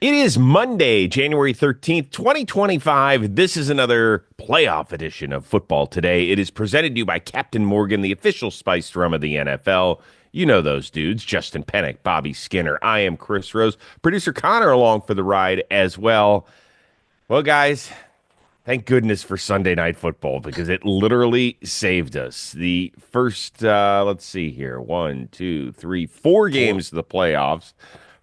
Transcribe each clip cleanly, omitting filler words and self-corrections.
It is Monday, January 13th, 2025. This is another playoff edition of Football Today. It is presented to you by Captain Morgan, the official spiced rum of the NFL. You know those dudes, Justin Penik, Bobby Skinner. I am Chris Rose. Producer Connor along for the ride as well. Well, guys, thank goodness for Sunday Night Football because it literally saved us. The first, let's see here, one, two, three, four Four. games of the playoffs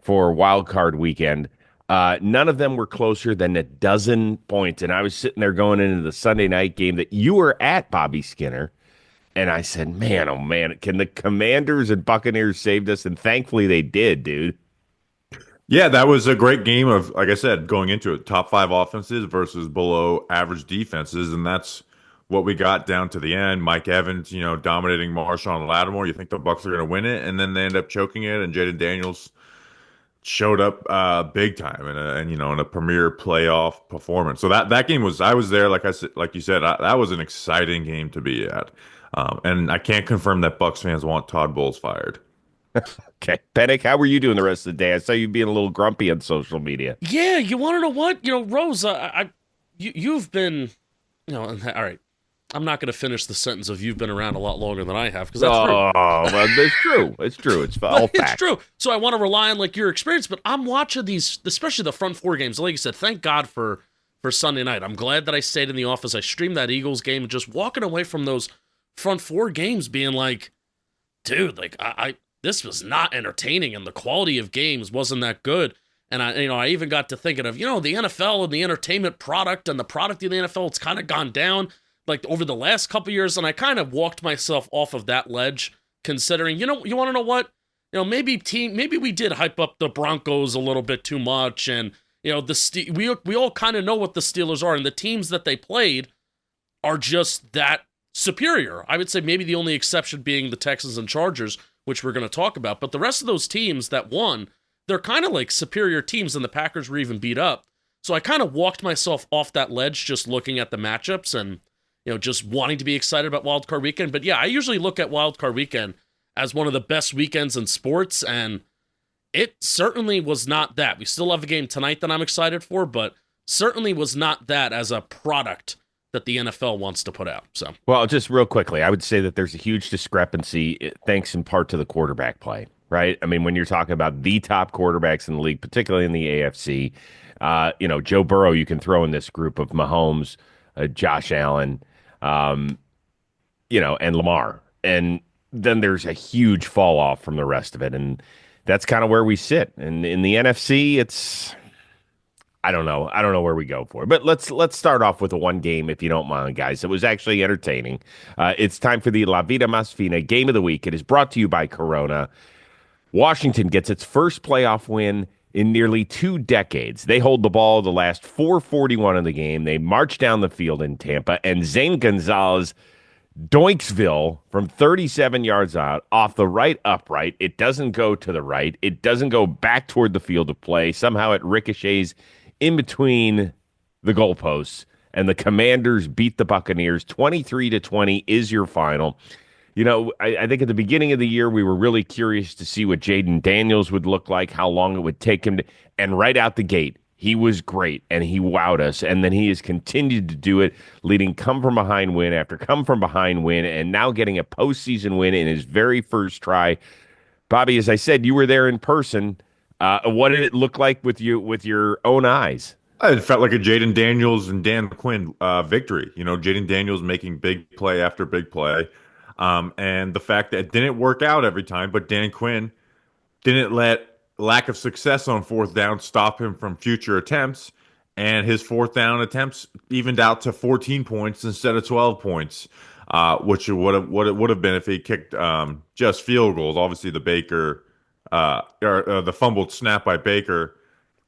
for Wild Card Weekend. None of them were closer than a dozen points, and I was sitting there going into the Sunday night game that you were at, Bobby Skinner, and I said, "Man, oh man, can the Commanders and Buccaneers save us?" And thankfully, they did, dude. Yeah, that was a great game of, like I said, going into it, top five offenses versus below average defenses, and that's what we got down to the end. Mike Evans, dominating Marshawn Lattimore. You think the Bucks are going to win it, and then they end up choking it, and Jaden Daniels showed up big time in a premier playoff performance. So that game was I was there, like I said, like you said, that was an exciting game to be at, and I can't confirm that Bucks fans want Todd Bowles fired. Okay, Pennick, how were you doing the rest of the day? I saw you being a little grumpy on social media. Yeah, you want to know what? Rose, you've been, all right. I'm not going to finish the sentence of you've been around a lot longer than I have because that's true. Oh, well, it's true. It's true. It's all But it's fact. true. So I want to rely on like your experience, but I'm watching these, especially the front four games. Like you said, thank God for Sunday night. I'm glad that I stayed in the office. I streamed that Eagles game and just walking away from those front four games being like, dude, like I this was not entertaining and the quality of games wasn't that good. And I even got to thinking of, the NFL and the entertainment product and the product of the NFL, it's kind of gone down like over the last couple years. And I kind of walked myself off of that ledge considering, you want to know what? Maybe we did hype up the Broncos a little bit too much. And, we all kind of know what the Steelers are and the teams that they played are just that superior. I would say maybe the only exception being the Texans and Chargers, which we're going to talk about. But the rest of those teams that won, they're kind of like superior teams, and the Packers were even beat up. So I kind of walked myself off that ledge just looking at the matchups and, just wanting to be excited about Wild Card Weekend. But yeah, I usually look at Wild Card Weekend as one of the best weekends in sports, and it certainly was not that. We still have a game tonight that I'm excited for, but certainly was not that as a product that the NFL wants to put out. So, Well, just real quickly, I would say that there's a huge discrepancy, thanks in part to the quarterback play, right? I mean, when you're talking about the top quarterbacks in the league, particularly in the AFC, Joe Burrow, you can throw in this group of Mahomes, Josh Allen, um, and Lamar. And then there's a huge fall off from the rest of it. And that's kind of where we sit. And in the NFC, it's I don't know. I don't know where we go for it. But let's start off with a one game, if you don't mind, guys. It was actually entertaining. It's time for the La Vida Más Fina Game of the Week. It is brought to you by Corona. Washington gets its first playoff win in nearly 2 decades. They hold the ball the last 4:41 of the game. They march down the field in Tampa, and Zane Gonzalez Doinksville from 37 yards out off the right upright. It doesn't go to the right. It doesn't go back toward the field of play. Somehow it ricochets in between the goalposts, and the Commanders beat the Buccaneers 23-20 is your final. I think at the beginning of the year, we were really curious to see what Jaden Daniels would look like, how long it would take him to, and right out the gate, he was great and he wowed us. And then he has continued to do it, leading come from behind win after come from behind win, and now getting a postseason win in his very first try. Bobby, as I said, you were there in person. What did it look like with you with your own eyes? It felt like a Jaden Daniels and Dan Quinn victory. Jaden Daniels making big play after big play. And the fact that it didn't work out every time, but Dan Quinn didn't let lack of success on fourth down stop him from future attempts. And his fourth down attempts evened out to 14 points instead of 12 points, which would have been if he kicked just field goals. Obviously, the Baker or the fumbled snap by Baker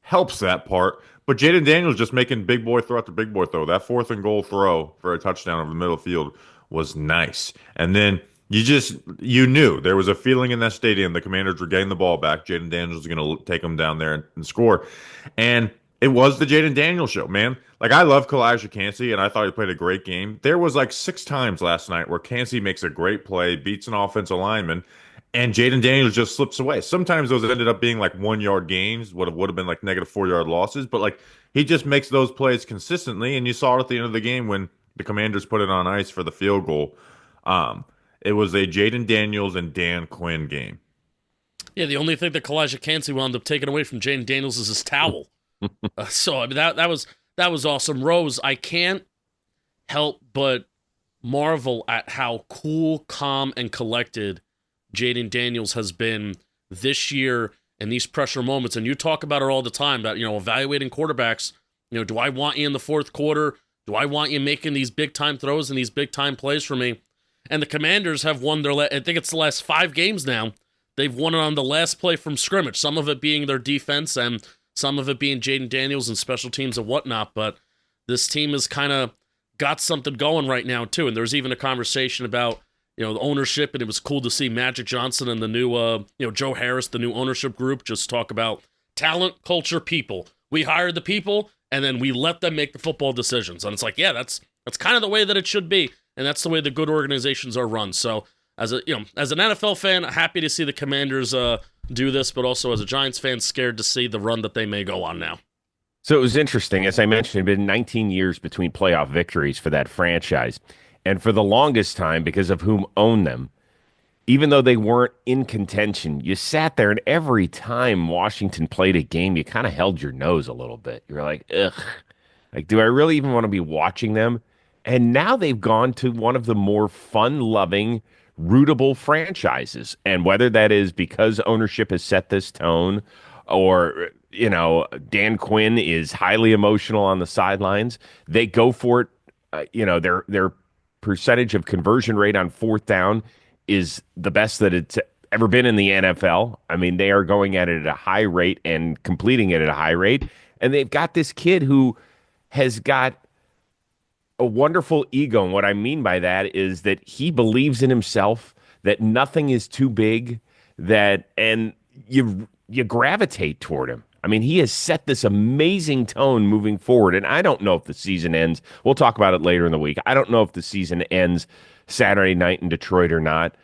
helps that part. But Jaden Daniels just making big boy throw after big boy throw. That fourth and goal throw for a touchdown over the middle of the field was nice. And then you knew there was a feeling in that stadium the Commanders were getting the ball back. Jaden Daniels was going to take them down there and score. And it was the Jaden Daniels show, man. Like, I love Kalijah Cansey, and I thought he played a great game. There was like 6 times last night where Cansey makes a great play, beats an offensive lineman, and Jaden Daniels just slips away. Sometimes those ended up being like 1 yard gains, would have been like negative 4 yard losses, but like he just makes those plays consistently, and you saw it at the end of the game when the Commanders put it on ice for the field goal. Um, it was a Jaden Daniels and Dan Quinn game. Yeah, the only thing that Kalijah Cansey wound up taking away from Jaden Daniels is his towel. So I mean that was awesome. Rose, I can't help but marvel at how cool, calm, and collected Jaden Daniels has been this year in these pressure moments. And you talk about it all the time about, evaluating quarterbacks. Do I want you in the fourth quarter? Do I want you making these big time throws and these big time plays for me? And the Commanders have won I think it's the last 5 games now. They've won it on the last play from scrimmage, some of it being their defense and some of it being Jaden Daniels and special teams and whatnot. But this team has kind of got something going right now, too. And there's even a conversation about, the ownership, and it was cool to see Magic Johnson and the new, Joe Harris, the new ownership group, just talk about talent, culture, people. We hire the people, and then we let them make the football decisions. And it's like, yeah, that's kind of the way that it should be, and that's the way the good organizations are run. So as an NFL fan, happy to see the Commanders do this, but also as a Giants fan, scared to see the run that they may go on now. So it was interesting, as I mentioned, it had been 19 years between playoff victories for that franchise. And for the longest time, because of whom owned them, even though they weren't in contention, you sat there and every time Washington played a game, you kind of held your nose a little bit. You're like, ugh, like, do I really even want to be watching them? And now they've gone to one of the more fun-loving, rootable franchises. And whether that is because ownership has set this tone or, Dan Quinn is highly emotional on the sidelines, they go for it. Their percentage of conversion rate on fourth down is the best that it's ever been in the NFL. I mean, they are going at it at a high rate and completing it at a high rate. And they've got this kid who has got a wonderful ego. And what I mean by that is that he believes in himself, that nothing is too big, and you gravitate toward him. I mean, he has set this amazing tone moving forward. And I don't know if the season ends. We'll talk about it later in the week. I don't know if the season ends Saturday night in Detroit or not.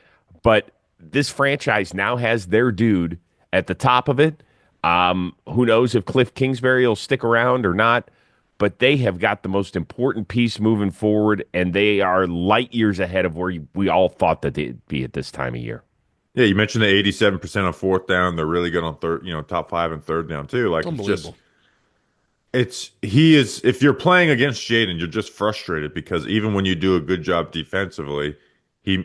But this franchise now has their dude at the top of it. Who knows if Cliff Kingsbury will stick around or not. But they have got the most important piece moving forward, and they are light years ahead of where we all thought that they'd be at this time of year. Yeah, you mentioned the 87% on fourth down. They're really good on third, top 5 and third down too. Like Unbelievable. he is. If you're playing against Jaden, you're just frustrated because even when you do a good job defensively, he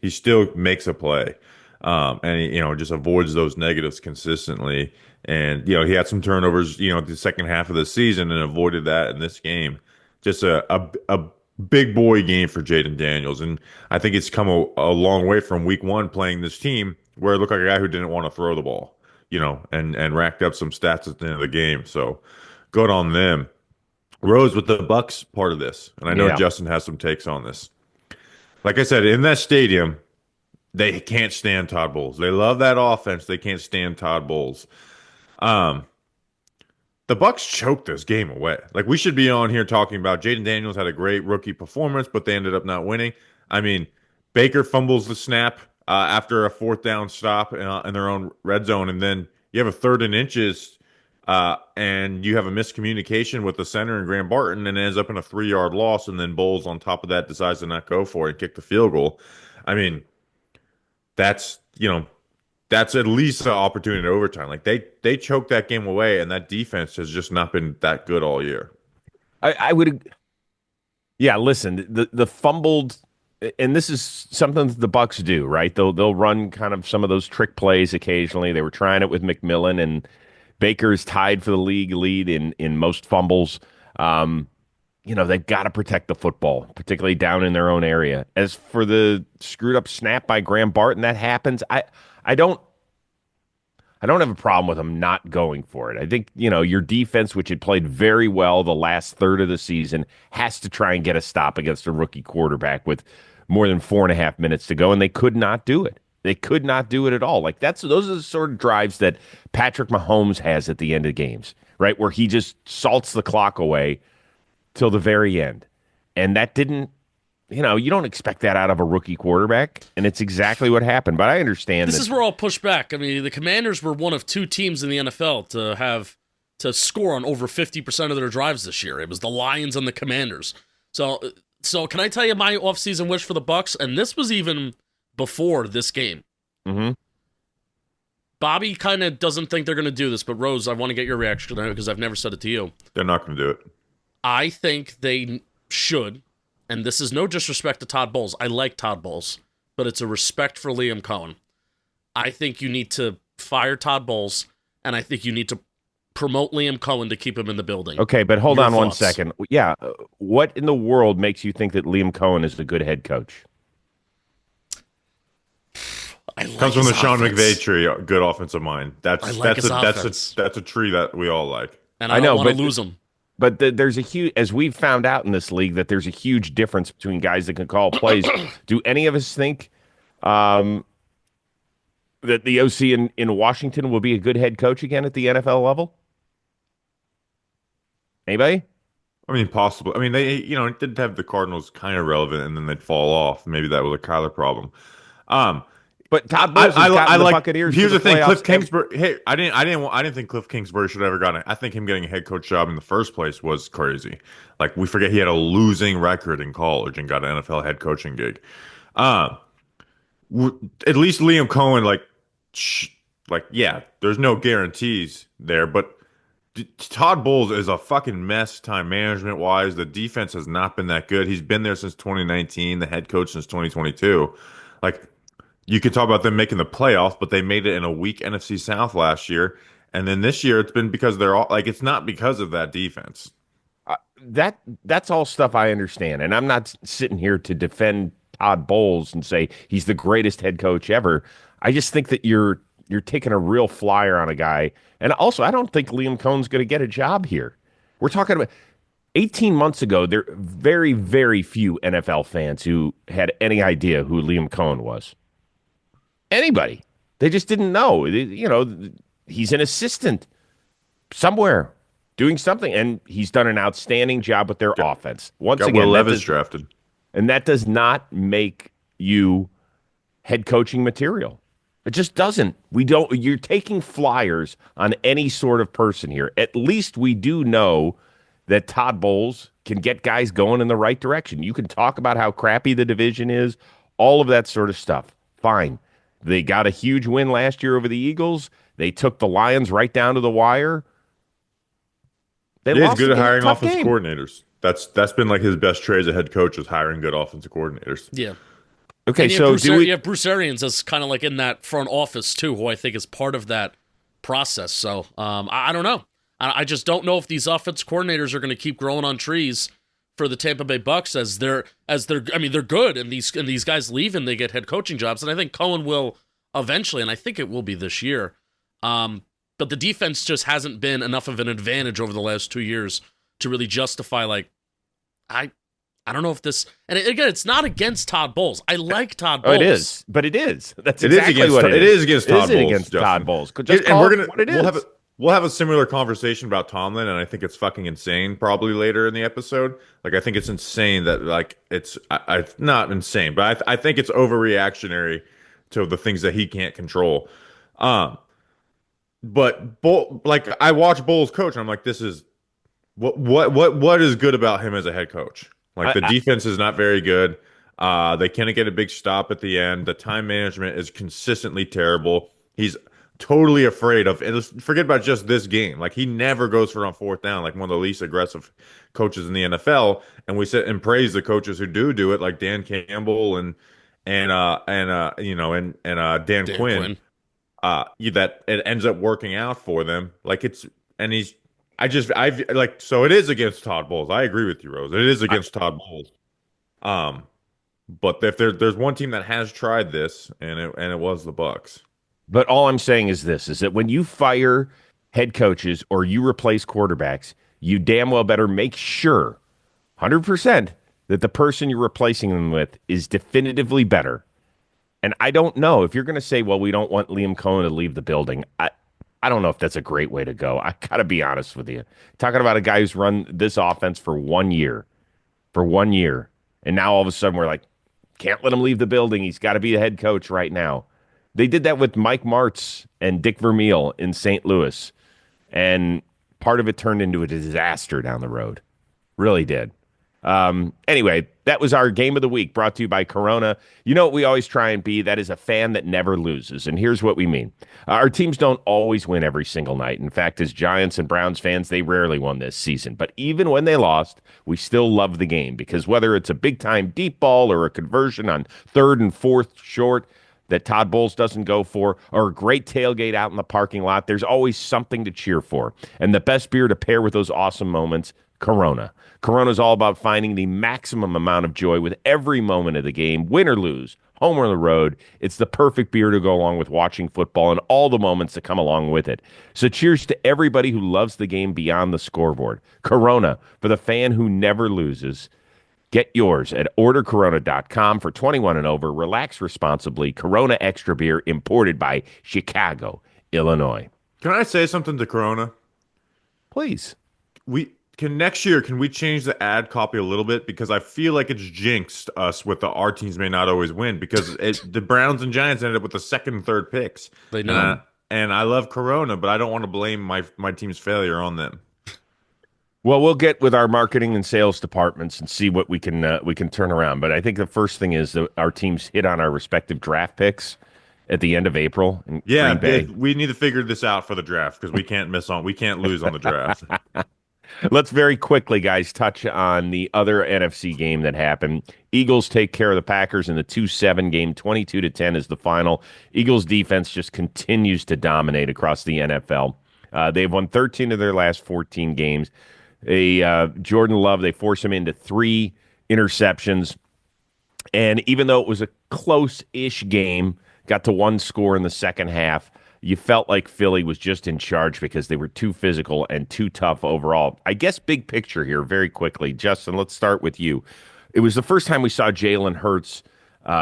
still makes a play, and he, just avoids those negatives consistently. And he had some turnovers, the second half of the season and avoided that in this game. Just a big boy game for Jaden Daniels. And I think it's come a long way from week 1 playing this team where it looked like a guy who didn't want to throw the ball, and racked up some stats at the end of the game. So good on them. Rose, with the Bucks part of this, and I know Yeah. Justin has some takes on this. Like I said, in that stadium, they can't stand Todd Bowles. They love that offense. They can't stand Todd Bowles. Um, the Bucks choked this game away. Like, we should be on here talking about Jaden Daniels had a great rookie performance, but they ended up not winning. I mean, Baker fumbles the snap after a fourth down stop in their own red zone, and then you have a third and inches, and you have a miscommunication with the center and Graham Barton, and it ends up in a 3 yard loss, and then Bowles on top of that decides to not go for it and kick the field goal. I mean, that's that's at least an opportunity in overtime. Like they choked that game away, and that defense has just not been that good all year. I would, yeah. Listen, the fumbled, and this is something that the Bucks do, right? They'll run kind of some of those trick plays occasionally. They were trying it with McMillan, and Baker's tied for the league lead in most fumbles. They've got to protect the football, particularly down in their own area. As for the screwed up snap by Graham Barton, that happens. I don't have a problem with them not going for it. I think, your defense, which had played very well the last third of the season, has to try and get a stop against a rookie quarterback with more than 4.5 minutes to go, and they could not do it. They could not do it at all. Like, those are the sort of drives that Patrick Mahomes has at the end of games, right? Where he just salts the clock away till the very end. And that didn't you don't expect that out of a rookie quarterback, and it's exactly what happened. But I understand This that. is where I'll push back. I mean, the Commanders were one of 2 teams in the NFL to score on over 50% of their drives this year. It was the Lions and the Commanders. So can I tell you my offseason wish for the Bucks? And this was even before this game. Mm-hmm. Bobby kind of doesn't think they're going to do this, but Rose, I want to get your reaction because I've never said it to you. They're not going to do it. I think they should, and this is no disrespect to Todd Bowles. I like Todd Bowles, but it's a respect for Liam Cohen. I think you need to fire Todd Bowles, and I think you need to promote Liam Cohen to keep him in the building. Okay, but hold Your on one thoughts? second. Yeah, what in the world makes you think that Liam Cohen is a good head coach? I like Comes from his the Sean offense. McVay tree, good offensive mind. I like his offense. That's a tree that we all like. And I I know, don't want to but- lose him. But there's a huge, as we've found out in this league, that there's a huge difference between guys that can call plays. Do any of us think that the OC in Washington will be a good head coach again at the NFL level? Anybody? I mean, possible. I mean, they it did have the Cardinals kind of relevant, and then they'd fall off. Maybe that was a Kyler problem. But Todd Bowles has gotten the Buccaneers. Here's to the thing, playoffs Cliff Kingsbury. Hey, I didn't think Cliff Kingsbury should have ever gotten it. I think him getting a head coach job in the first place was crazy. Like we forget he had a losing record in college and got an NFL head coaching gig. At least Liam Cohen, yeah, there's no guarantees there, but Todd Bowles is a fucking mess time management wise. The defense has not been that good. He's been there since 2019, the head coach since 2022. Like you could talk about them making the playoffs, but they made it in a weak NFC South last year. And then this year it's been because they're all like it's not because of that defense. That's all stuff I understand, and I'm not sitting here to defend Todd Bowles and say he's the greatest head coach ever. I just think that you're taking a real flyer on a guy, and also I don't think Liam Cohen's going to get a job here. We're talking about 18 months ago. There are very, very few NFL fans who had any idea who Liam Cohen was. Anybody? They just didn't know. He's an assistant somewhere doing something, and he's done an outstanding job with their offense. Once Got again, Will Levis drafted. and that does not make you head coaching material. It just doesn't. You're taking flyers on any sort of person here. At least we do know that Todd Bowles can get guys going in the right direction. You can talk about how crappy the division is, all of that sort of stuff. Fine. They got a huge win last year over the Eagles. They took the Lions right down to the wire. They Yeah, he's lost good at again in a hiring tough offensive game. coordinators. That's been like his best trade as a head coach is hiring good offensive coordinators. Yeah. Okay, And you so have Bruce, do we? you have Bruce Arians as kind of like in that front office too, who I think is part of that process. So I don't know. I just don't know if these offense coordinators are going to keep growing on trees for the Tampa Bay Bucks as they're. I mean, they're good, and these guys leave and they get head coaching jobs, and I think Cohen will eventually, and I think it will be this year. But the defense just hasn't been enough of an advantage over the last 2 years to really justify I don't know if this, and again, it's not against Todd Bowles. I like Todd Oh, Bowles. it is, but it is. That's It is exactly against what it is against Todd It is Bowles, against Justin. Todd Bowles. Just And call we're it gonna what it is. we'll have a similar conversation about Tomlin, and I think it's fucking insane. Probably later in the episode, like I think it's insane that like it's not insane, but I think it's overreactionary to the things that he can't control. But like I watch Bowles coach, and I'm like, this is what is good about him as a head coach? Like the defense is not very good. They can't get a big stop at the end. The time management is consistently terrible. He's totally afraid of, and forget about just this game. Like he never goes for on fourth down, like one of the least aggressive coaches in the NFL. And we sit and praise the coaches who do it, like Dan Campbell and Dan Quinn. That it ends up working out for them. Like it's, and he's, I like, so it is against Todd Bowles. I agree with you, Rose. It is against Todd Bowles. But if there's one team that has tried this, and it was the Bucks. But all I'm saying is this: is that when you fire head coaches or you replace quarterbacks, you damn well better make sure, 100%, that the person you're replacing them with is definitively better. And I don't know if you're going to say, well, we don't want Liam Cohen to leave the building. I don't know if that's a great way to go. I got to be honest with you. Talking about a guy who's run this offense for 1 year. For 1 year. And now all of a sudden we're like, can't let him leave the building. He's got to be the head coach right now. They did that with Mike Martz and Dick Vermeil in St. Louis. And part of it turned into a disaster down the road. Really did. Anyway, that was our game of the week brought to you by Corona. You know what we always try and be? That is a fan that never loses. And here's what we mean. Our teams don't always win every single night. In fact, as Giants and Browns fans, they rarely won this season. But even when they lost, we still love the game because whether it's a big time deep ball or a conversion on third and fourth short that Todd Bowles doesn't go for, or a great tailgate out in the parking lot, there's always something to cheer for. And the best beer to pair with those awesome moments, Corona. Corona is all about finding the maximum amount of joy with every moment of the game, win or lose, home or on the road. It's the perfect beer to go along with watching football and all the moments that come along with it. So cheers to everybody who loves the game beyond the scoreboard. Corona, for the fan who never loses. Get yours at ordercorona.com for 21 and over. Relax responsibly. Corona Extra Beer imported by Chicago, Illinois. Can I say something to Corona? Please. Next year, can we change the ad copy a little bit? Because I feel like it's jinxed us with our teams may not always win because the Browns and Giants ended up with the second and third picks. They know. And I love Corona, but I don't want to blame my team's failure on them. Well, we'll get with our marketing and sales departments and see what we can turn around. But I think the first thing is that our teams hit on our respective draft picks at the end of April. In Green Bay. We need to figure this out for the draft because we can't lose on the draft. Let's very quickly, guys, touch on the other NFC game that happened. Eagles take care of the Packers in the 2-7 game. 22-10 is the final. Eagles defense just continues to dominate across the NFL. They've won 13 of their last 14 games. Jordan Love, they force him into 3 interceptions. And even though it was a close-ish game, got to 1 score in the second half, you felt like Philly was just in charge because they were too physical and too tough overall. I guess big picture here very quickly. Justin, let's start with you. It was the first time we saw Jalen Hurts.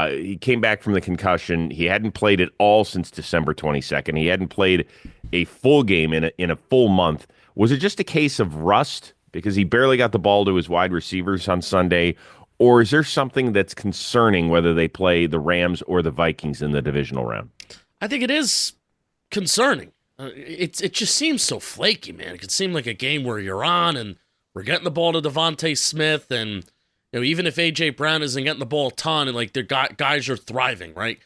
He came back from the concussion. He hadn't played at all since December 22nd. He hadn't played a full game in a full month. Was it just a case of rust because he barely got the ball to his wide receivers on Sunday? Or is there something that's concerning whether they play the Rams or the Vikings in the divisional round? I think it is concerning. It just seems so flaky, man. It could seem like a game where you're on and we're getting the ball to Devontae Smith, and even if AJ Brown isn't getting the ball a ton, and like their guys are thriving, right?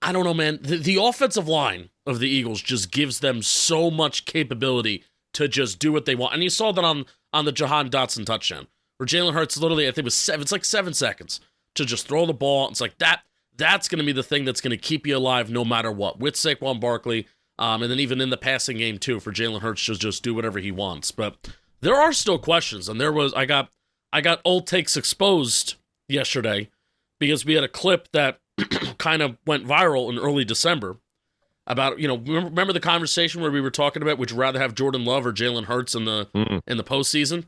I don't know, man. The offensive line of the Eagles just gives them so much capability to just do what they want, and you saw that on the Jahan Dotson touchdown, where Jalen Hurts literally, I think it was it's like 7 seconds to just throw the ball. It's like that. That's going to be the thing that's going to keep you alive no matter what, with Saquon Barkley, and then even in the passing game, too, for Jalen Hurts to just do whatever he wants. But there are still questions, and I got old takes exposed yesterday because we had a clip that kind of went viral in early December about, remember the conversation where we were talking about would you rather have Jordan Love or Jalen Hurts in the postseason?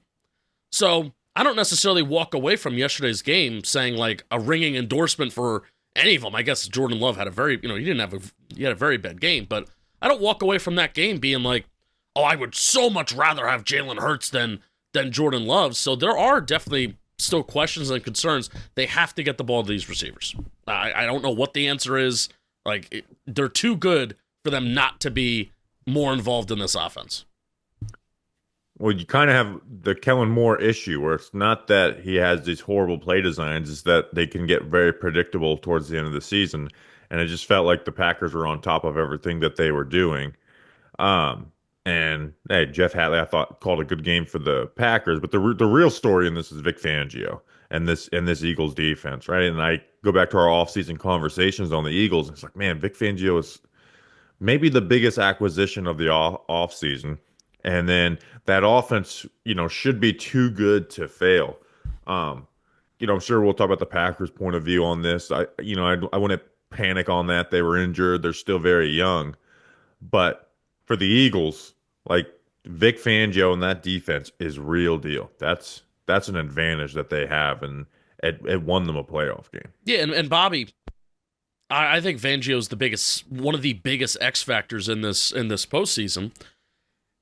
So I don't necessarily walk away from yesterday's game saying like a ringing endorsement for any of them. I guess Jordan Love had a very, he had a very bad game, but I don't walk away from that game being like, oh, I would so much rather have Jalen Hurts than Jordan Love. So there are definitely still questions and concerns. They have to get the ball to these receivers. I don't know what the answer is. Like, they're too good for them not to be more involved in this offense. Well, you kind of have the Kellen Moore issue where it's not that he has these horrible play designs, it's that they can get very predictable towards the end of the season. And it just felt like the Packers were on top of everything that they were doing. And hey, Jeff Hatley, I thought, called a good game for the Packers. But the real story in this is Vic Fangio and this Eagles defense, right? And I go back to our offseason conversations on the Eagles. And it's like, man, Vic Fangio is maybe the biggest acquisition of the offseason. And then that offense, should be too good to fail. I'm sure we'll talk about the Packers' point of view on this. I wouldn't panic on that. They were injured. They're still very young. But for the Eagles, like Vic Fangio and that defense is real deal. That's an advantage that they have, and it won them a playoff game. Yeah, and Bobby, I think Fangio's one of the biggest X factors in this postseason.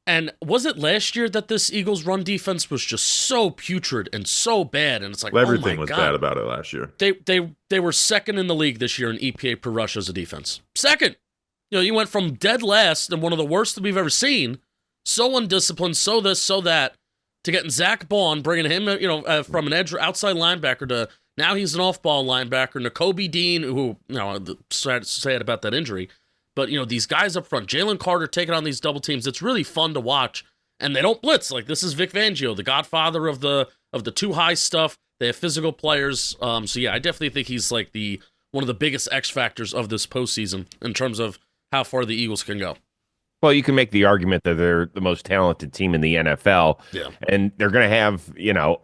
And was it last year that this Eagles run defense was just so putrid and so bad? And it's like, Well, oh my everything was bad God. about it last year. They were second in the league this year in EPA per rush as a defense. Second. You went from dead last and one of the worst that we've ever seen, so undisciplined, so this, so that, to getting Zach Bond, bringing him, from an edge outside linebacker to now he's an off-ball linebacker. Nakobe Dean, who, sad about that injury. But, these guys up front, Jalen Carter taking on these double teams, it's really fun to watch. And they don't blitz. Like, this is Vic Fangio, the godfather of the too high stuff. They have physical players. So, yeah, I definitely think he's like one of the biggest X factors of this postseason in terms of how far the Eagles can go. Well, you can make the argument that they're the most talented team in the NFL. Yeah. And they're going to have,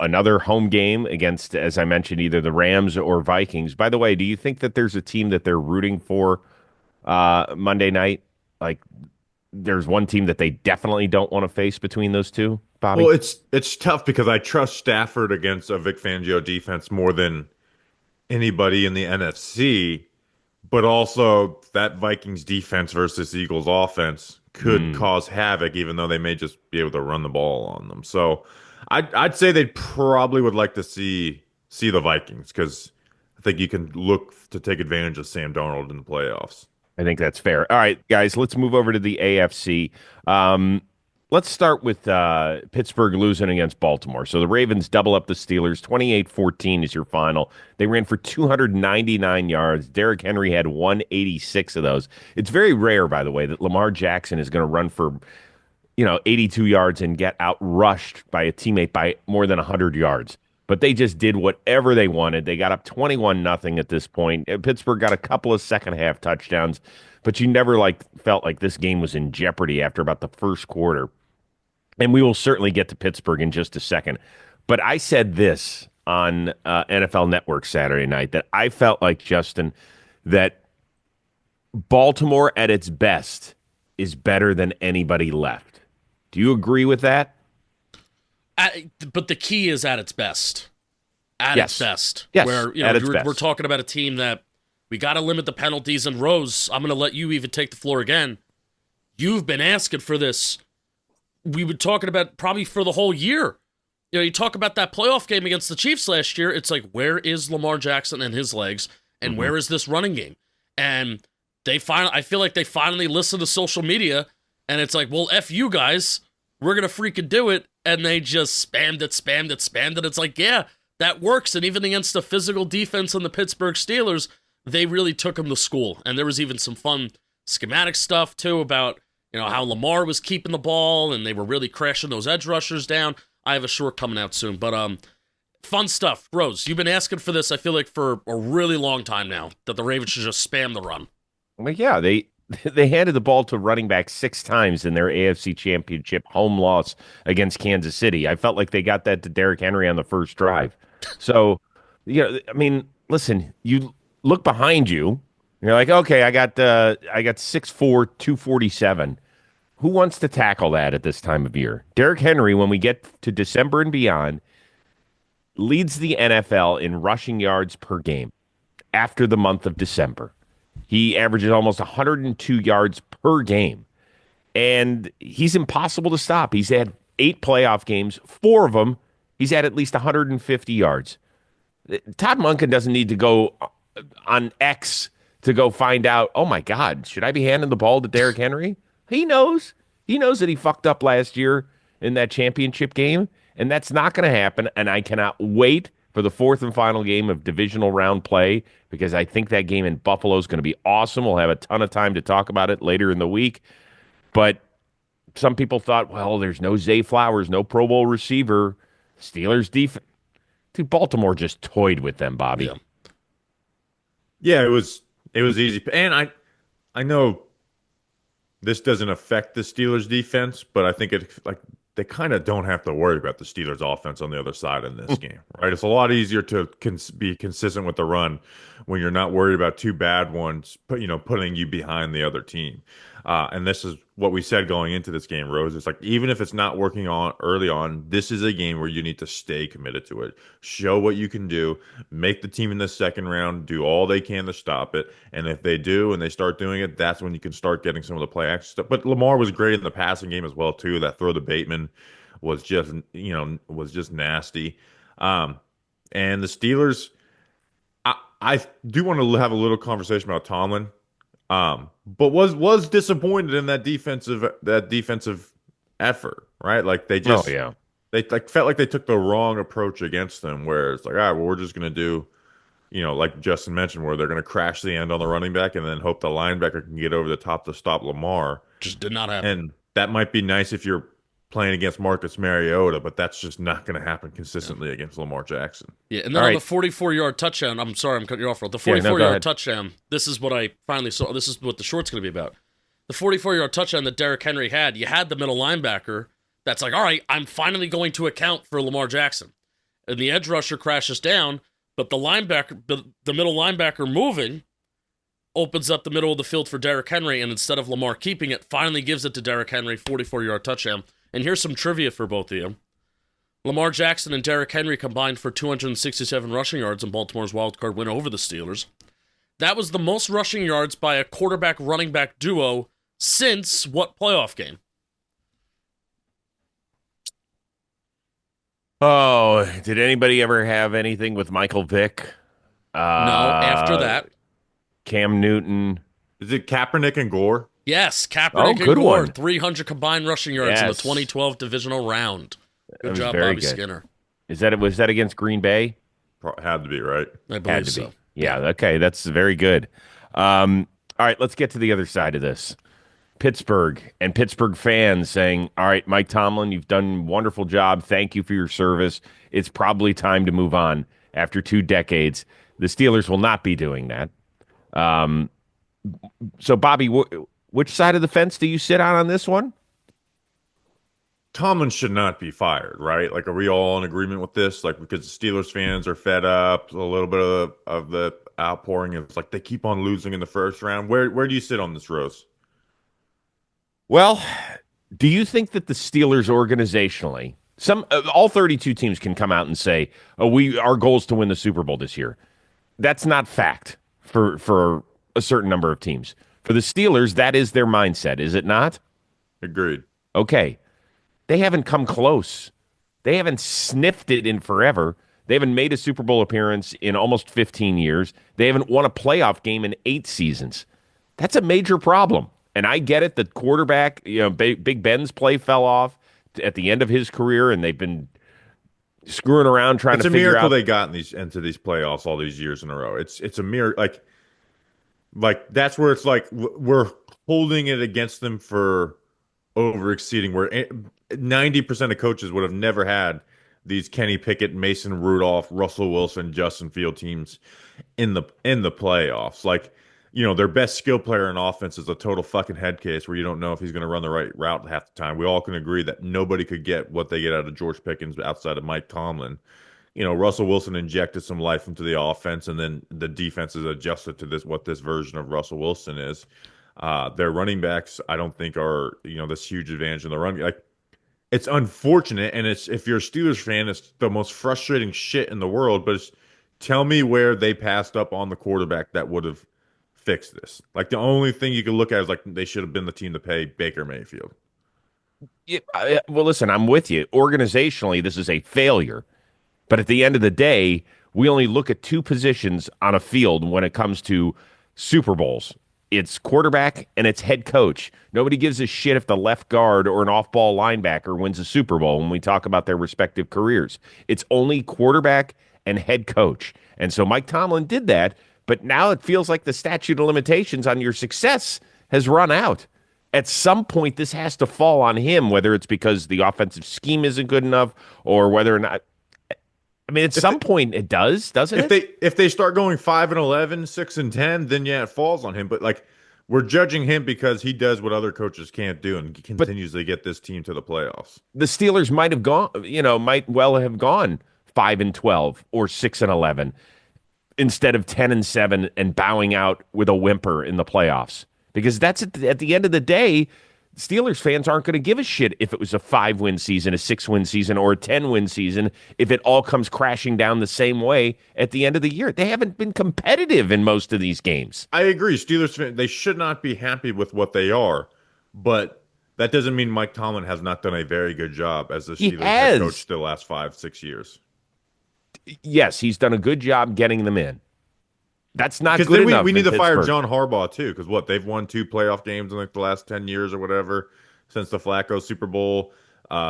another home game against, as I mentioned, either the Rams or Vikings. By the way, do you think that there's a team that they're rooting for Monday night? Like, there's one team that they definitely don't want to face between those two, Bobby? Well, it's tough because I trust Stafford against a Vic Fangio defense more than anybody in the NFC. But also, that Vikings defense versus Eagles offense could cause havoc, even though they may just be able to run the ball on them. So, I'd say they probably would like to see the Vikings because I think you can look to take advantage of Sam Darnold in the playoffs. I think that's fair. All right, guys, let's move over to the AFC. Let's start with Pittsburgh losing against Baltimore. So the Ravens double up the Steelers. 28-14 is your final. They ran for 299 yards. Derrick Henry had 186 of those. It's very rare, by the way, that Lamar Jackson is going to run for 82 yards and get outrushed by a teammate by more than 100 yards. But they just did whatever they wanted. They got up 21-0 at this point. Pittsburgh got a couple of second half touchdowns, but you never felt like this game was in jeopardy after about the first quarter. And we will certainly get to Pittsburgh in just a second. But I said this on NFL Network Saturday night that I felt like, Justin, that Baltimore at its best is better than anybody left. Do you agree with that? But the key is at its best. Yes. Its best. Yes, Where at its best. we're talking about a team that we got to limit the penalties. And Rose, I'm going to let you even take the floor again. You've been asking for this. We were talking about probably for the whole year. You talk about that playoff game against the Chiefs last year. It's like, where is Lamar Jackson and his legs? And where is this running game? And I feel like they finally listened to social media. And it's like, well, F you guys. We're going to freaking do it. And they just spammed it. It's like, yeah, that works. And even against the physical defense on the Pittsburgh Steelers, they really took them to school. And there was even some fun schematic stuff, too, about how Lamar was keeping the ball and they were really crashing those edge rushers down. I have a short coming out soon. But fun stuff. Rose, you've been asking for this, I feel like, for a really long time now, that the Ravens should just spam the run. Well, yeah, they handed the ball to running back 6 times in their AFC Championship home loss against Kansas City. I felt like they got that to Derrick Henry on the first drive. So, listen, you look behind you, and you're like, okay, I got 6'4", 247. Who wants to tackle that at this time of year? Derrick Henry, when we get to December and beyond, leads the NFL in rushing yards per game after the month of December. He averages almost 102 yards per game, and he's impossible to stop. He's had 8 playoff games. 4 of them, he's had at least 150 yards. Todd Monken doesn't need to go on X to go find out, oh, my God, should I be handing the ball to Derrick Henry? He knows. He knows that he fucked up last year in that championship game, and that's not going to happen, and I cannot wait for the 4th and final game of divisional round play because I think that game in Buffalo is going to be awesome. We'll have a ton of time to talk about it later in the week. But some people thought, well, there's no Zay Flowers, no Pro Bowl receiver. Steelers defense. Dude, Baltimore just toyed with them, Bobby. Yeah, it was easy. And I know this doesn't affect the Steelers defense, but I think they kind of don't have to worry about the Steelers offense on the other side in this game, right? It's a lot easier to be consistent with the run when you're not worried about two bad ones, putting you behind the other team. And this is what we said going into this game, Rose. It's like even if it's not working on early on, this is a game where you need to stay committed to it. Show what you can do, make the team in the second round do all they can to stop it. And if they do and they start doing it, that's when you can start getting some of the play action stuff. But Lamar was great in the passing game as well too. That throw to Bateman was just nasty. And the Steelers, I do want to have a little conversation about Tomlin. But was disappointed in that defensive effort, right? Like Oh yeah. they like felt like they took the wrong approach against them, where it's like, all right, well, we're just gonna do, like Justin mentioned, where they're gonna crash the end on the running back and then hope the linebacker can get over the top to stop Lamar. Just did not happen. And that might be nice if you're playing against Marcus Mariota, but that's just not going to happen consistently against Lamar Jackson. Yeah, and then All on right. the 44-yard touchdown, I'm sorry, I'm cutting you off, Ro. The Yeah, no, go 44-yard ahead. touchdown, this is what I finally saw. This is what the short's going to be about. The 44-yard touchdown that Derrick Henry had, you had the middle linebacker that's like, all right, I'm finally going to account for Lamar Jackson. And the edge rusher crashes down, but the middle linebacker moving opens up the middle of the field for Derrick Henry, and instead of Lamar keeping it, finally gives it to Derrick Henry, 44-yard touchdown. And here's some trivia for both of you. Lamar Jackson and Derrick Henry combined for 267 rushing yards in Baltimore's wildcard win over the Steelers. That was the most rushing yards by a quarterback-running back duo since what playoff game? Oh, did anybody ever have anything with Michael Vick? No, after that. Cam Newton. Is it Kaepernick and Gore? Yes, Kaepernick Oh, and good Gore, one. 300 combined rushing yards in the Yes. 2012 divisional round. That Good was job, very Bobby good. Skinner. Was that against Green Bay? Had to be, right? I Had believe to so. be. Yeah, okay, that's very good. All right, let's get to the other side of this. Pittsburgh and Pittsburgh fans saying, all right, Mike Tomlin, you've done a wonderful job. Thank you for your service. It's probably time to move on after 2 decades. The Steelers will not be doing that. So, Bobby, which side of the fence do you sit on this one? Tomlin should not be fired, right? Like, are we all in agreement with this? Like, because the Steelers fans are fed up, a little bit of the outpouring. It's like they keep on losing in the first round. Where do you sit on this, Rose? Well, do you think that the Steelers organizationally, all 32 teams can come out and say, "Oh, our goal is to win the Super Bowl this year." That's not fact for a certain number of teams. For the Steelers, that is their mindset, is it not? Agreed. Okay. They haven't come close. They haven't sniffed it in forever. They haven't made a Super Bowl appearance in almost 15 years. They haven't won a playoff game in 8 seasons. That's a major problem. And I get it. The quarterback, Big Ben's play fell off at the end of his career, and they've been screwing around trying It's to a figure miracle out. they got into these playoffs all these years in a row. It's a miracle. Like that's where it's like we're holding it against them for over exceeding where 90% of coaches would have never had these Kenny Pickett, Mason Rudolph, Russell Wilson, Justin Field teams in the playoffs. Like, their best skill player in offense is a total fucking head case where you don't know if he's going to run the right route half the time. We all can agree that nobody could get what they get out of George Pickens outside of Mike Tomlin. Russell Wilson injected some life into the offense, and then the defense is adjusted to what this version of Russell Wilson is. Their running backs, I don't think are this huge advantage in the run. Like, it's unfortunate, and if you're a Steelers fan, it's the most frustrating shit in the world. But tell me where they passed up on the quarterback that would have fixed this. Like, the only thing you can look at is like they should have been the team to pay Baker Mayfield. Yeah, well, listen, I'm with you. Organizationally, this is a failure. But at the end of the day, we only look at 2 positions on a field when it comes to Super Bowls. It's quarterback and it's head coach. Nobody gives a shit if the left guard or an off-ball linebacker wins a Super Bowl when we talk about their respective careers. It's only quarterback and head coach. And so Mike Tomlin did that, but now it feels like the statute of limitations on your success has run out. At some point, this has to fall on him, whether it's because the offensive scheme isn't good enough or whether or not. I mean, at some point it does, doesn't it? If they start going 5-11, 6-10, then yeah, it falls on him. But like, we're judging him because he does what other coaches can't do and continues to get this team to the playoffs. The Steelers might have gone, might well have gone 5-12 or 6-11. instead of 10-7 and bowing out with a whimper in the playoffs. Because that's at the end of the day, Steelers fans aren't going to give a shit if it was a 5-win season, a 6-win season, or a 10-win season if it all comes crashing down the same way at the end of the year. They haven't been competitive in most of these games. I agree. Steelers fans, they should not be happy with what they are, but that doesn't mean Mike Tomlin has not done a very good job as the He Steelers head has. coach the last 5-6 years. Yes, he's done a good job getting them in. That's not good Because enough. we need in to fire Pittsburgh. John Harbaugh too. Because what, they've won 2 playoff games in like the last 10 years or whatever since the Flacco Super Bowl.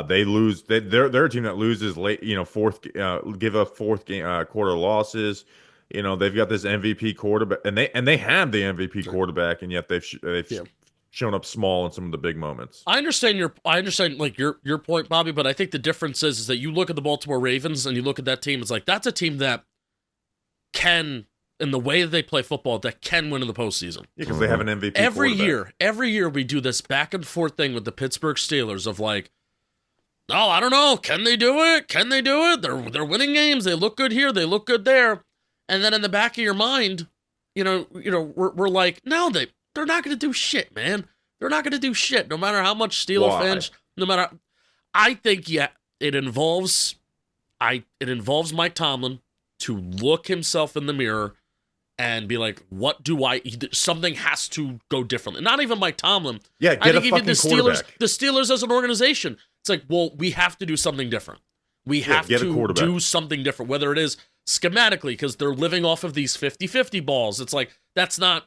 They lose. They're a team that loses late. Give up fourth game quarter losses. They've got this MVP quarterback, and they have the MVP quarterback, and yet they've shown up small in some of the big moments. I understand like your point, Bobby, but I think the difference is that you look at the Baltimore Ravens and you look at that team. It's like that's a team that can, in the way that they play football, that can win in the postseason. Yeah, because they have an MVP Every quarterback. year we do this back and forth thing with the Pittsburgh Steelers of like, oh, I don't know, can they do it? Can they do it? They're winning games. They look good here. They look good there. And then in the back of your mind, we're like, no, they're not going to do shit, man. They're not going to do shit. No matter how much Steelers fans, I think it involves Mike Tomlin to look himself in the mirror and be like, something has to go differently. Not even Mike Tomlin. Yeah, I get think a even fucking quarterback. the Steelers as an organization, it's like, well, we have to do something different. We have to do something different, whether it is schematically, because they're living off of these 50-50 balls. It's like, that's not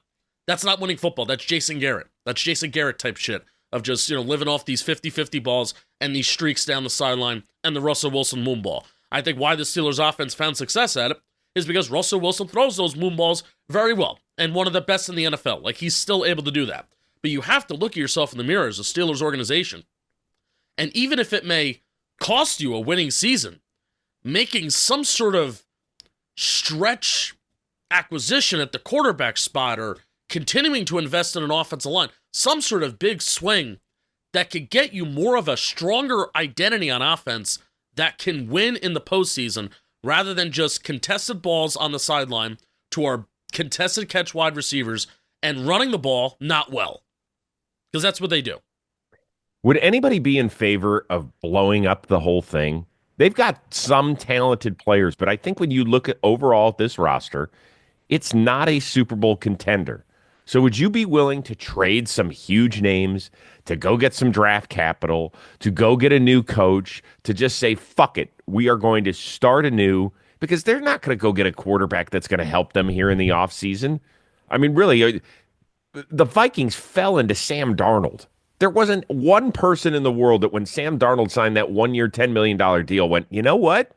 winning football. That's Jason Garrett. That's Jason Garrett type shit of just, living off these 50-50 balls and these streaks down the sideline and the Russell Wilson moon ball. I think why the Steelers offense found success at it is because Russell Wilson throws those moon balls very well and one of the best in the NFL. Like, he's still able to do that. But you have to look at yourself in the mirror as a Steelers organization. And even if it may cost you a winning season, making some sort of stretch acquisition at the quarterback spot or continuing to invest in an offensive line, some sort of big swing that could get you more of a stronger identity on offense that can win in the postseason rather than just contested balls on the sideline to our contested catch wide receivers and running the ball not well. Because that's what they do. Would anybody be in favor of blowing up the whole thing? They've got some talented players, but I think when you look at overall at this roster, it's not a Super Bowl contender. So would you be willing to trade some huge names, to go get some draft capital, to go get a new coach, to just say, fuck it, we are going to start anew? Because they're not going to go get a quarterback that's going to help them here in the offseason. I mean, really, the Vikings fell into Sam Darnold. There wasn't one person in the world that when Sam Darnold signed that 1-year, $10 million deal went, you know what?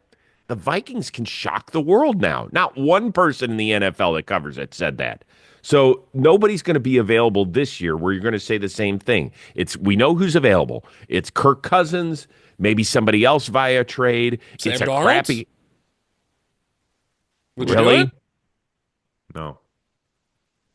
The Vikings can shock the world now. Not one person in the NFL that covers it said that. So nobody's going to be available this year where you're going to say the same thing. We know who's available. It's Kirk Cousins, maybe somebody else via trade. Sam it's a Darnold? crappy. Would you Really? do it? No.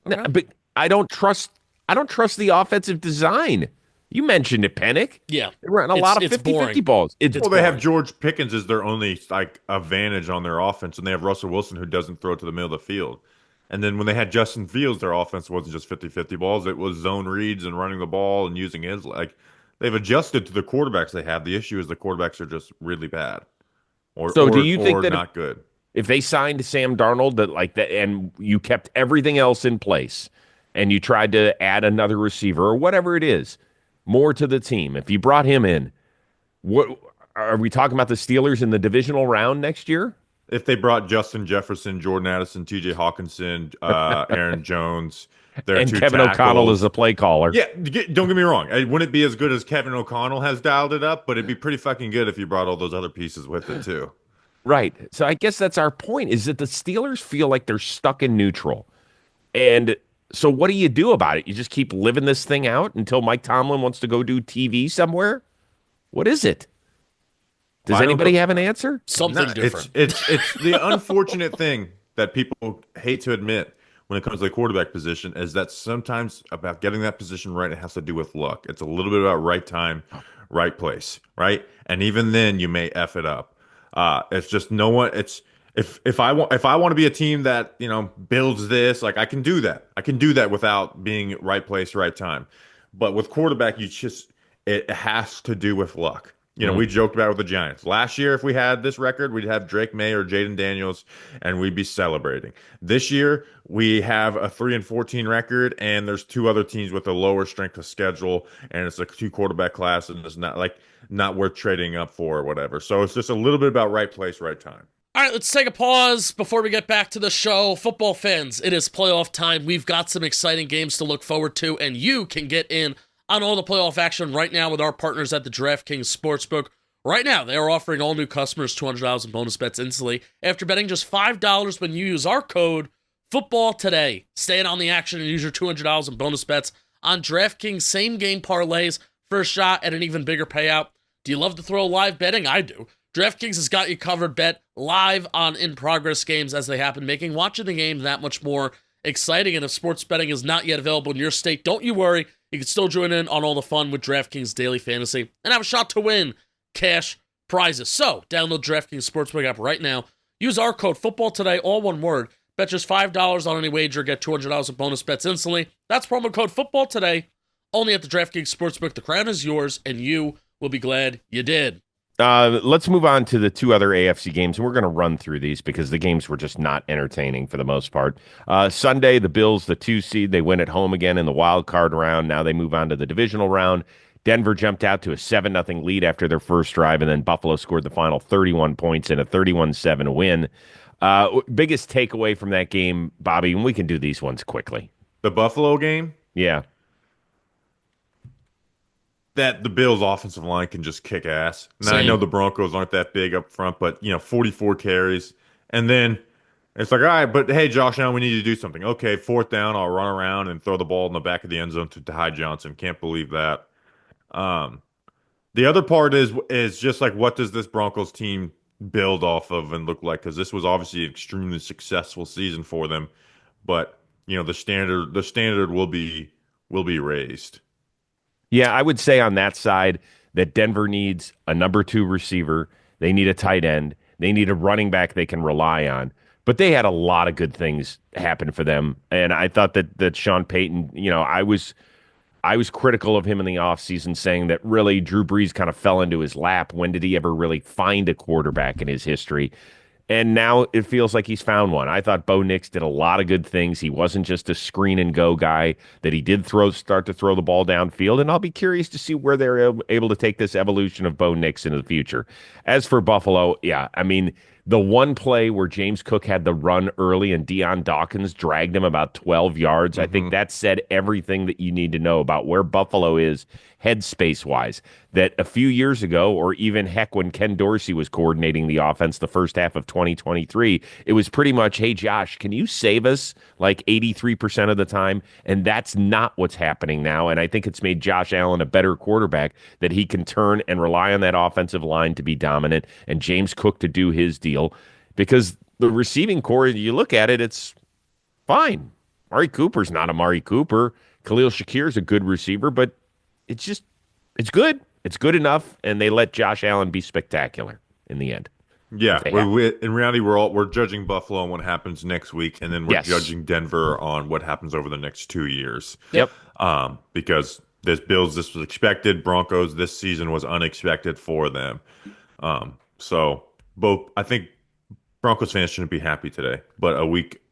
No, but I don't trust the offensive design. You mentioned it, Penik. Yeah. They run a lot of 50-50 balls. They have George Pickens as their only advantage on their offense, and they have Russell Wilson who doesn't throw to the middle of the field. And then when they had Justin Fields, their offense wasn't just 50-50 balls. It was zone reads and running the ball and using his they've adjusted to the quarterbacks they have. The issue is the quarterbacks are just really bad. Do you think that not good? If they signed Sam Darnold that and you kept everything else in place and you tried to add another receiver or whatever it is, more to the team, if you brought him in, what are we talking about the Steelers in the divisional round next year? If they brought Justin Jefferson, Jordan Addison, T.J. Hawkinson, Aaron Jones, and Kevin O'Connell as a play caller. Yeah, don't get me wrong. It wouldn't be as good as Kevin O'Connell has dialed it up, but it'd be pretty fucking good if you brought all those other pieces with it too. Right. So I guess that's our point, is that the Steelers feel like they're stuck in neutral. And so what do you do about it? You just keep living this thing out until Mike Tomlin wants to go do TV somewhere? What is it? Does anybody have an answer? Something different. It's the unfortunate thing that people hate to admit when it comes to the quarterback position is that sometimes about getting that position right, it has to do with luck. It's a little bit about right time, right place, right? And even then you may F it up. It's just if I want to be a team that, builds this, like I can do that. I can do that without being right place, right time. But with quarterback, it has to do with luck. Mm. We joked about it with the Giants. Last year, if we had this record, we'd have Drake May or Jaden Daniels, and we'd be celebrating. This year, we have a 3-14 record, and there's two other teams with a lower strength of schedule, and it's a two quarterback class, and it's not worth trading up for or whatever. So it's just a little bit about right place, right time. All right, let's take a pause before we get back to the show. Football fans, it is playoff time. We've got some exciting games to look forward to, and you can get in on all the playoff action right now with our partners at the DraftKings Sportsbook. Right now, they are offering all new customers $200 in bonus bets instantly after betting just $5 when you use our code Football Today. Stay in on the action and use your $200 in bonus bets on DraftKings same-game parlays for a shot at an even bigger payout. Do you love to throw live betting? I do. DraftKings has got you covered. Bet live on in-progress games as they happen, making watching the game that much more exciting. And if sports betting is not yet available in your state, don't you worry. You can still join in on all the fun with DraftKings Daily Fantasy and have a shot to win cash prizes. So, download DraftKings Sportsbook app right now. Use our code Football Today, all one word. Bet just $5 on any wager, get $200 in bonus bets instantly. That's promo code Football Today, only at the DraftKings Sportsbook. The crown is yours, and you will be glad you did. Let's move on to the two other AFC games, and we're going to run through these because the games were just not entertaining for the most part. Sunday, the Bills, the 2 seed, they win at home again in the wild card round. Now they move on to the divisional round. Denver jumped out to a 7-0 lead after their first drive, and then Buffalo scored the final 31 points in a 31-7 win. Biggest takeaway from that game, Bobby, and we can do these ones quickly. The Buffalo game? Yeah. That the Bills' offensive line can just kick ass. Now, Same. I know the Broncos aren't that big up front, but, 44 carries. And then it's like, all right, but hey, Josh, now we need to do something. Okay, fourth down, I'll run around and throw the ball in the back of the end zone to Ty Johnson. Can't believe that. The other part is just like, what does this Broncos team build off of and look like? Because this was obviously an extremely successful season for them. But, the standard will be raised. Yeah, I would say on that side that Denver needs a number 2 receiver. They need a tight end. They need a running back they can rely on. But they had a lot of good things happen for them. And I thought that Sean Payton, I was critical of him in the offseason, saying that really Drew Brees kind of fell into his lap. When did he ever really find a quarterback in his history? And now it feels like he's found one. I thought Bo Nix did a lot of good things. He wasn't just a screen and go guy, that he did start to throw the ball downfield. And I'll be curious to see where they're able to take this evolution of Bo Nix into the future. As for Buffalo, yeah, I mean, the one play where James Cook had the run early and Deion Dawkins dragged him about 12 yards, I think that said everything that you need to know about where Buffalo is headspace-wise. That a few years ago, or even heck when Ken Dorsey was coordinating the offense the first half of 2023, it was pretty much, hey, Josh, can you save us like 83% of the time? And that's not what's happening now. And I think it's made Josh Allen a better quarterback, that he can turn and rely on that offensive line to be dominant and James Cook to do his deal. Because the receiving core, you look at it, it's fine. Amari Cooper's not Amari Cooper. Khalil Shakir's a good receiver, but it's good. It's good enough, and they let Josh Allen be spectacular in the end. Yeah, in reality, we're judging Buffalo on what happens next week, and then we're judging Denver on what happens over the next 2 years. Yep. Because this was expected. Broncos this season was unexpected for them. So I think Broncos fans shouldn't be happy today, but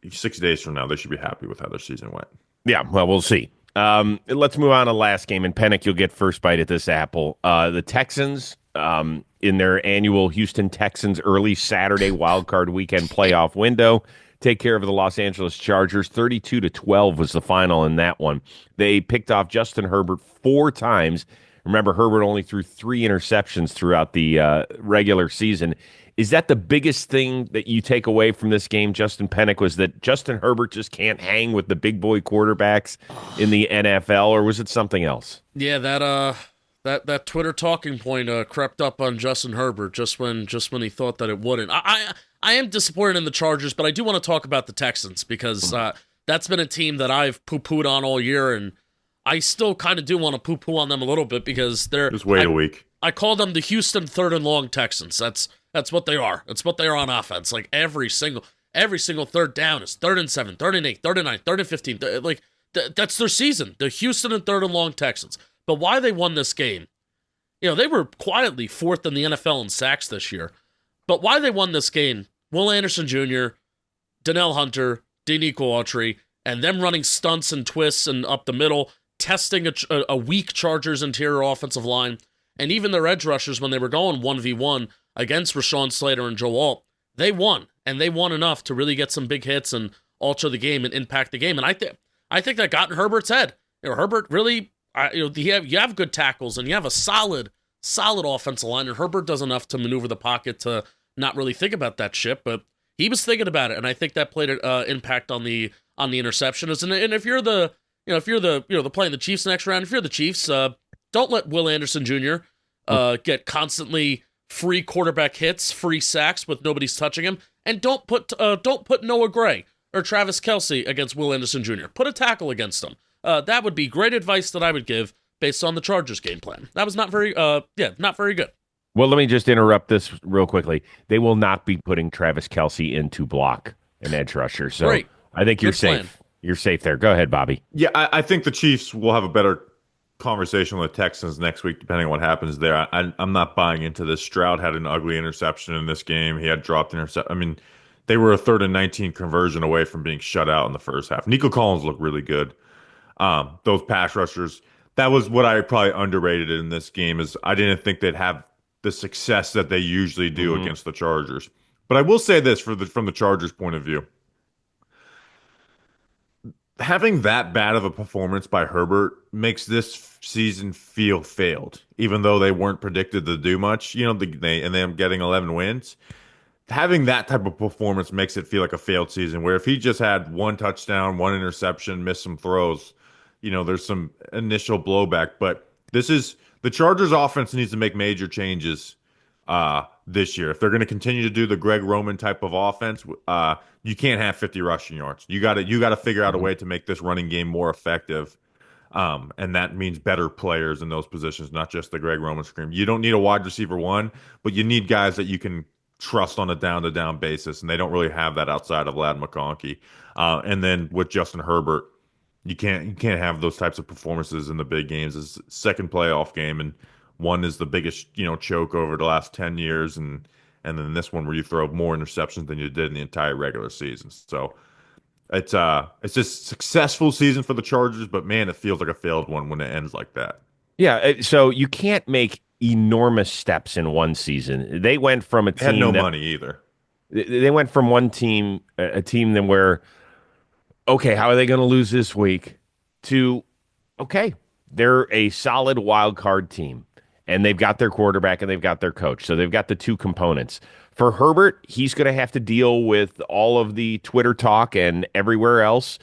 6 days from now, they should be happy with how their season went. Yeah, well, we'll see. Let's move on to last game. And Penik, you'll get first bite at this apple. The Texans, in their annual Houston Texans early Saturday wildcard weekend playoff window, take care of the Los Angeles Chargers. 32-12 was the final in that one. They picked off Justin Herbert 4 times. Remember, Herbert only threw 3 interceptions throughout the regular season. Is that the biggest thing that you take away from this game, Justin Penik, was that Justin Herbert just can't hang with the big boy quarterbacks in the NFL, or was it something else? Yeah, that Twitter talking point crept up on Justin Herbert just when he thought that it wouldn't. I am disappointed in the Chargers, but I do want to talk about the Texans because that's been a team that I've poo-pooed on all year, and I still kind of do want to poo-poo on them a little bit because they're just wait a week. I call them the Houston third and long Texans. That's what they are. That's what they are on offense. Like every single third down is 3rd and 7, 3rd and 8, 3rd and 9, 3rd and 15. That's their season. The Houston and 3rd and long Texans. But why they won this game? They were quietly 4th in the NFL in sacks this year. But why they won this game? Will Anderson Jr., Donnell Hunter, Denico Autry, and them running stunts and twists and up the middle, testing a weak Chargers interior offensive line, and even their edge rushers when they were going 1v1 against Rashawn Slater and Joe Alt, they won, and they won enough to really get some big hits and alter the game and impact the game. And I think that got in Herbert's head. Herbert really, you have good tackles and you have a solid offensive line, and Herbert does enough to maneuver the pocket to not really think about that shit, but he was thinking about it, and I think that played an impact on the interception. And if you're the playing the Chiefs next round, if you're the Chiefs, don't let Will Anderson Jr. Get constantly free quarterback hits, free sacks with nobody's touching him, and don't put Noah Gray or Travis Kelce against Will Anderson Jr. Put a tackle against him. That would be great advice that I would give based on the Chargers game plan. That was not very good. Well, let me just interrupt this real quickly. They will not be putting Travis Kelce in to block an edge rusher. So Great. I think you're Good safe. plan. You're safe there. Go ahead, Bobby. Yeah, I think the Chiefs will have a better conversation with the Texans next week, depending on what happens there. I'm not buying into this. Stroud had an ugly interception in this game. He had dropped intercept. I mean, they were a 3rd and 19 conversion away from being shut out in the first half. Nico Collins looked really good. Those pass rushers, that was what I probably underrated in this game, is I didn't think they'd have the success that they usually do against the Chargers. But I will say this from the Chargers' point of view. Having that bad of a performance by Herbert makes this season feel failed, even though they weren't predicted to do much. Them getting 11 wins. Having that type of performance makes it feel like a failed season, where if he just had one touchdown, one interception, missed some throws, there's some initial blowback. But the Chargers offense needs to make major changes this year. If they're going to continue to do the Greg Roman type of offense, you can't have 50 rushing yards. You got to figure out a way to make this running game more effective. And that means better players in those positions, not just the Greg Roman scream. You don't need a wide receiver one, but you need guys that you can trust on a down-to-down basis, and they don't really have that outside of Ladd McConkey. And then with Justin Herbert, you can't have those types of performances in the big games. It's second playoff game, and one is the biggest choke over the last 10 years, and then this one where you throw more interceptions than you did in the entire regular season. So it's just a successful season for the Chargers, but man, it feels like a failed one when it ends like that. Yeah, so you can't make enormous steps in one season. They went from a team Had no money either. They went from one team, a team then where, okay, how are they going to lose this week, to, okay, they're a solid wild card team, and they've got their quarterback and they've got their coach. So they've got the two components. For Herbert, he's going to have to deal with all of the Twitter talk and everywhere else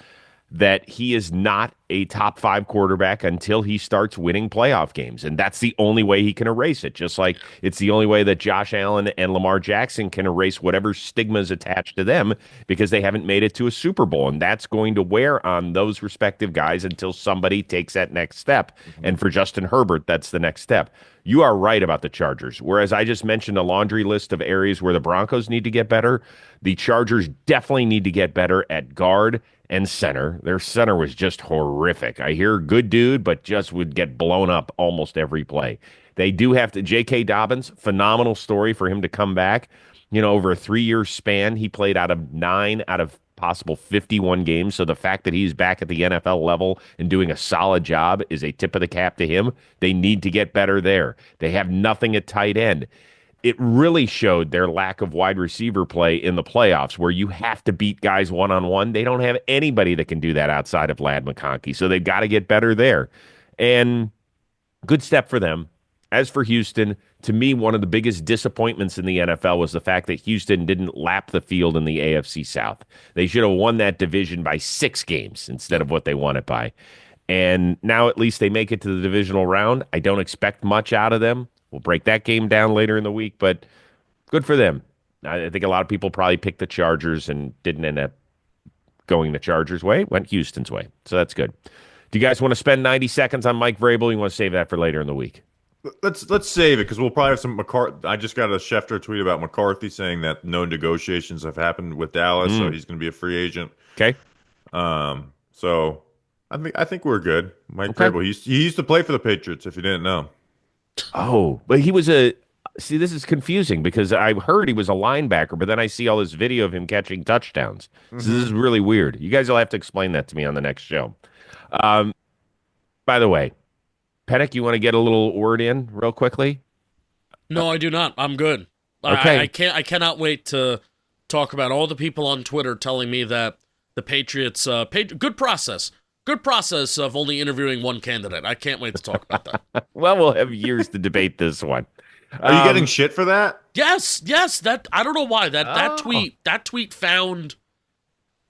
that he is not a top 5 quarterback until he starts winning playoff games. And that's the only way he can erase it. Just like it's the only way that Josh Allen and Lamar Jackson can erase whatever stigma is attached to them, because they haven't made it to a Super Bowl. And that's going to wear on those respective guys until somebody takes that next step. And for Justin Herbert, that's the next step. You are right about the Chargers. Whereas I just mentioned a laundry list of areas where the Broncos need to get better, the Chargers definitely need to get better at guard and center. Their center was just horrific. I hear good dude, but just would get blown up almost every play. They do have to. J.K. Dobbins, phenomenal story for him to come back. Over a 3-year span, he played out of 9 out of possible 51 games. So the fact that he's back at the NFL level and doing a solid job is a tip of the cap to him. They need to get better there. They have nothing at tight end. It really showed their lack of wide receiver play in the playoffs, where you have to beat guys one-on-one. They don't have anybody that can do that outside of Ladd McConkey, so they've got to get better there. And good step for them. As for Houston, to me, one of the biggest disappointments in the NFL was the fact that Houston didn't lap the field in the AFC South. They should have won that division by 6 games instead of what they won it by. And now at least they make it to the divisional round. I don't expect much out of them. We'll break that game down later in the week, but good for them. I think a lot of people probably picked the Chargers and didn't end up going the Chargers' way, went Houston's way. So that's good. Do you guys want to spend 90 seconds on Mike Vrabel? You want to save that for later in the week? let's save it because we'll probably have some McCarthy. I just got a Schefter tweet about McCarthy saying that no negotiations have happened with Dallas, so Mm, he's going to be a free agent. okay. So I think we're good. Mike Okay. Vrabel, he used to play for the Patriots. If you didn't know, Oh, but he was a. See, this is confusing because I heard he was a linebacker, but then I see all this video of him catching touchdowns. So this is hmm really weird. You guys will have to explain that to me on the next show. Um, by the way, Penik, you want to get a little word in real quickly? Uh, No, I do not. I'm good. I okay. can't. I cannot wait to talk about all the people on Twitter telling me that the Patriots, good process of only interviewing one candidate. I can't wait to talk about that. Well, we'll have years to debate this one. are you getting Um, shit for that? Yes. That I don't know why oh, that tweet found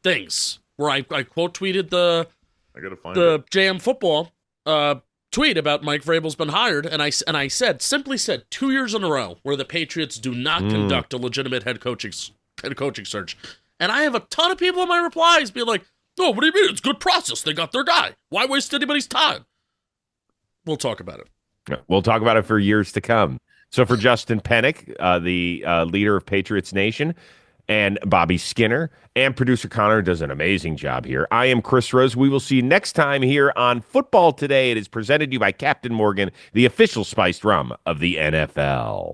things where I quote tweeted the I gotta find it. the JM football tweet about Mike Vrabel's been hired, and I simply said 2 years in a row where the Patriots do not mm. conduct a legitimate head coaching search, and I have a ton of people in my replies being like, "No, what do you mean? It's good process. They got their guy. Why waste anybody's time?" We'll talk about it. We'll talk about it for years to come. So for Justin Penik, the leader of Patriots Nation, and Bobby Skinner, and producer Connor does an amazing job here. I am Chris Rose. We will see you next time here on Football Today. It is presented to you by Captain Morgan, the official spiced rum of the NFL.